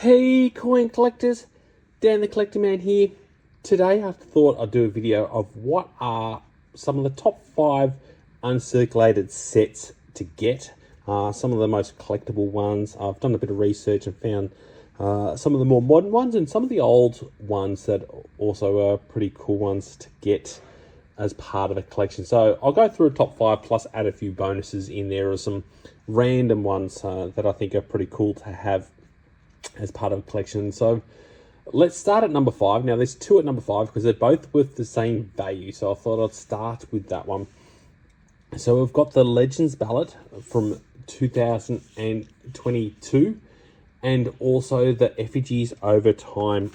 Hey coin collectors, Dan the Collector Man here. Today I thought I'd do a video of what are some of the top 5 uncirculated sets to get. Some of the most collectible ones. I've done a bit of research and found some of the more modern ones and some of the old ones that also are pretty cool ones to get as part of a collection. So I'll go through a top 5 plus add a few bonuses in there or some random ones that I think are pretty cool to have as part of a collection. So let's start at number 5. Now there's 2 at number 5 because they're both with the same value. So I thought I'd start with that one. So we've got the Legends Ballot from 2022 and also the Effigies Over Time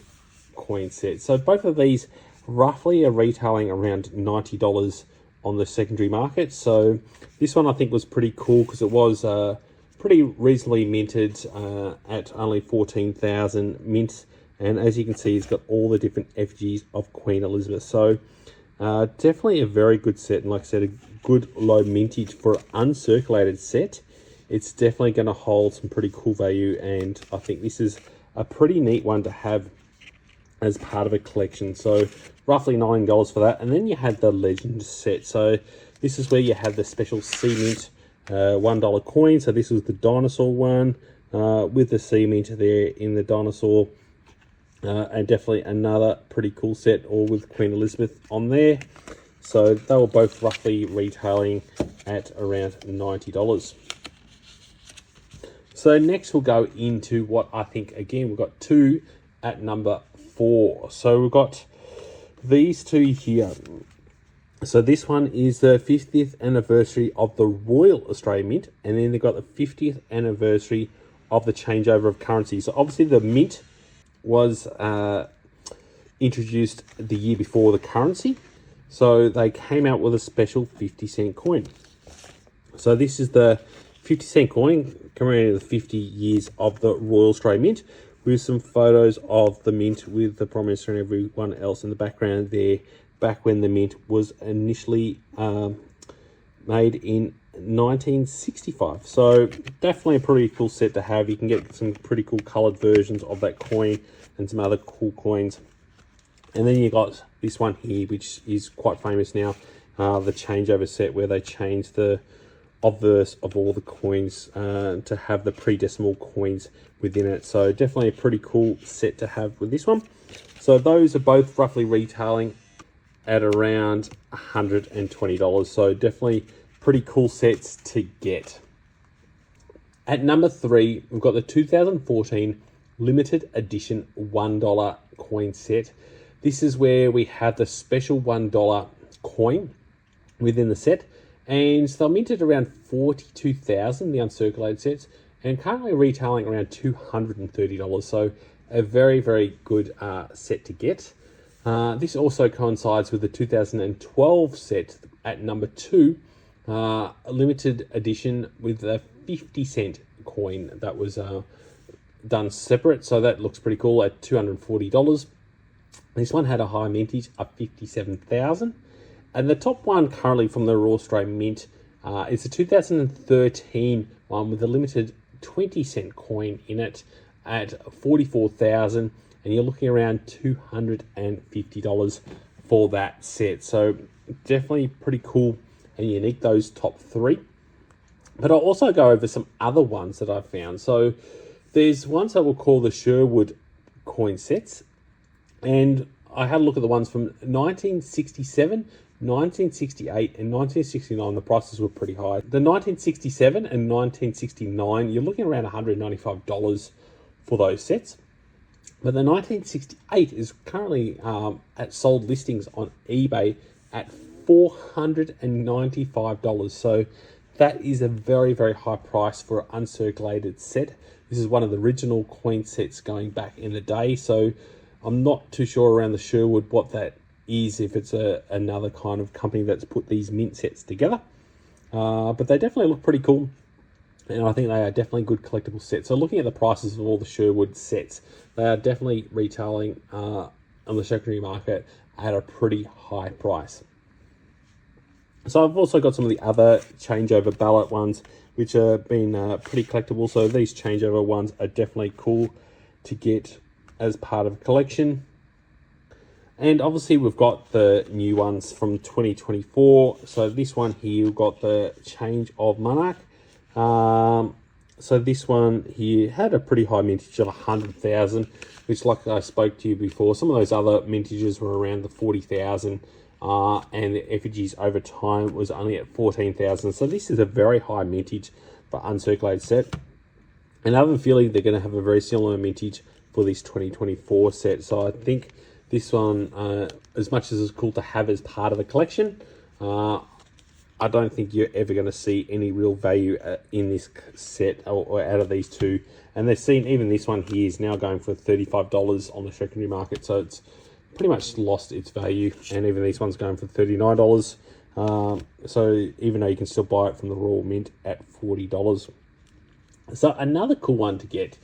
coin set. So both of these roughly are retailing around $90 on the secondary market. So this one I think was pretty cool because it was pretty reasonably minted at only 14,000 mint, and as you can see it's got all the different effigies of Queen Elizabeth. So definitely a very good set, and like I said, a good low mintage for an uncirculated set. It's definitely going to hold some pretty cool value, and I think this is a pretty neat one to have as part of a collection. So roughly $9 for that. And then you have the Legend set. So this is where you have the special C mint $1 coin. So this was the dinosaur one with the C mint there in the dinosaur, and definitely another pretty cool set, all with Queen Elizabeth on there. So they were both roughly retailing at around $90. So next we'll go into what I think, again, we've got 2 at number 4. So we've got these 2 here. So this one is the 50th anniversary of the Royal Australian Mint, and then they've got the 50th anniversary of the changeover of currency. So obviously the mint was introduced the year before the currency, so they came out with a special 50-cent coin. So this is the 50-cent coin commemorating the 50 years of the Royal Australian Mint, with some photos of the mint with the Prime Minister and everyone else in the background there, back when the mint was initially made in 1965. So definitely a pretty cool set to have. You can get some pretty cool coloured versions of that coin and some other cool coins. And then you got this one here, which is quite famous now, the changeover set, where they changed the obverse of all the coins to have the pre-decimal coins within it. So definitely a pretty cool set to have with this one. So those are both roughly retailing at around $120. So definitely pretty cool sets to get. At number 3, we've got the 2014 limited edition $1 coin set. This is where we have the special $1 coin within the set, and they're minted around 42,000, the uncirculated sets, and currently retailing around $230. So a very, very good set to get. This also coincides with the 2012 set at number 2, a limited edition with a 50-cent coin that was done separate. So that looks pretty cool at $240. This one had a high mintage of 57,000. And the top one currently from the Royal Australian Mint is the 2013 one with a limited 20-cent coin in it at 44,000. And you're looking around $250 for that set. So definitely pretty cool and unique, those top 3. But I'll also go over some other ones that I've found. So there's ones that we'll call the Sherwood coin sets. And I had a look at the ones from 1967, 1968 and 1969. The prices were pretty high. The 1967 and 1969, you're looking around $195 for those sets. But the 1968 is currently at sold listings on eBay at $495. So that is a very, very high price for an uncirculated set. This is one of the original coin sets going back in the day. So I'm not too sure around the Sherwood what that is, if it's another kind of company that's put these mint sets together. But they definitely look pretty cool. And I think they are definitely good collectible sets. So looking at the prices of all the Sherwood sets, they are definitely retailing on the secondary market at a pretty high price. So I've also got some of the other changeover ballot ones, which have been pretty collectible. So these changeover ones are definitely cool to get as part of a collection. And obviously we've got the new ones from 2024. So this one here, we've got the Change of Monarch. So this one here had a pretty high mintage of 100,000, which, like I spoke to you before, some of those other mintages were around the 40,000, and the Effigies over time was only at 14,000. So this is a very high mintage for uncirculated set. And I have a feeling they're going to have a very similar mintage for this 2024 set. So I think this one, as much as it's cool to have as part of the collection, I don't think you're ever going to see any real value in this set or out of these two. And they've seen even this one here is now going for $35 on the secondary market. So it's pretty much lost its value. And even this one's going for $39. So even though you can still buy it from the Royal Mint at $40. So another cool one to get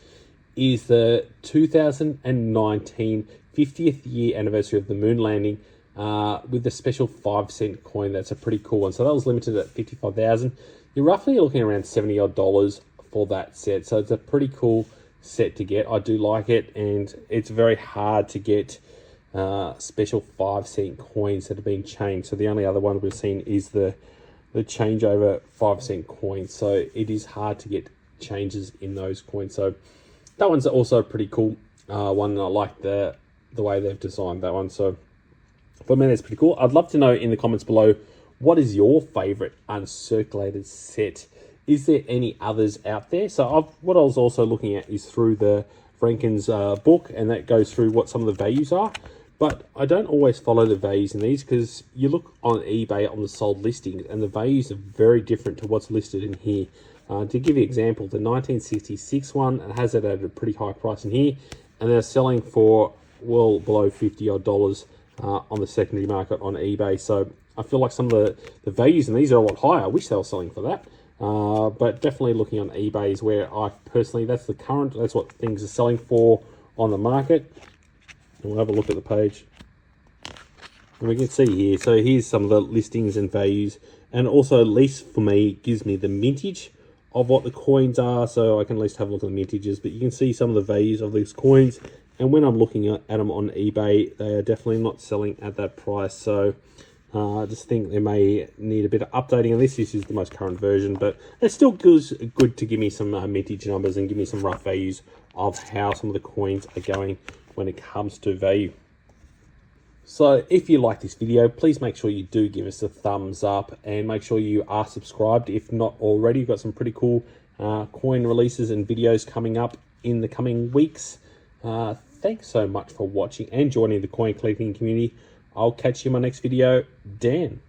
is the 2019 50th year anniversary of the moon landing, with the special 5-cent coin. That's a pretty cool one. So that was limited at 55,000. You're roughly looking around $70 odd for that set. So it's a pretty cool set to get. I do like it, and it's very hard to get special 5-cent coins that have been changed. So the only other one we've seen is the changeover 5-cent coin. So it is hard to get changes in those coins. So that one's also a pretty cool one. I like the way they've designed that one. So for me, that's pretty cool. I'd love to know in the comments below, what is your favorite uncirculated set? Is there any others out there? So what I was also looking at is through the Rankin's book, and that goes through what some of the values are. But I don't always follow the values in these, because you look on eBay on the sold listings and the values are very different to what's listed in here. To give you an example, the 1966 one, it has it at a pretty high price in here, and they're selling for well below $50 odd on the secondary market on eBay. So I feel like some of the values in these are a lot higher. I wish they were selling for that. But definitely looking on eBay is where I personally, that's what things are selling for on the market. And we'll have a look at the page. And we can see here, so here's some of the listings and values. And also, at least for me, gives me the mintage of what the coins are. So I can at least have a look at the mintages. But you can see some of the values of these coins. And when I'm looking at them on eBay, they are definitely not selling at that price. So I just think they may need a bit of updating on this. This is the most current version, but it still good to give me some mintage numbers and give me some rough values of how some of the coins are going when it comes to value. So if you like this video, please make sure you do give us a thumbs up, and make sure you are subscribed if not already. We've got some pretty cool coin releases and videos coming up in the coming weeks. Thanks so much for watching and joining the coin collecting community. I'll catch you in my next video. Dan.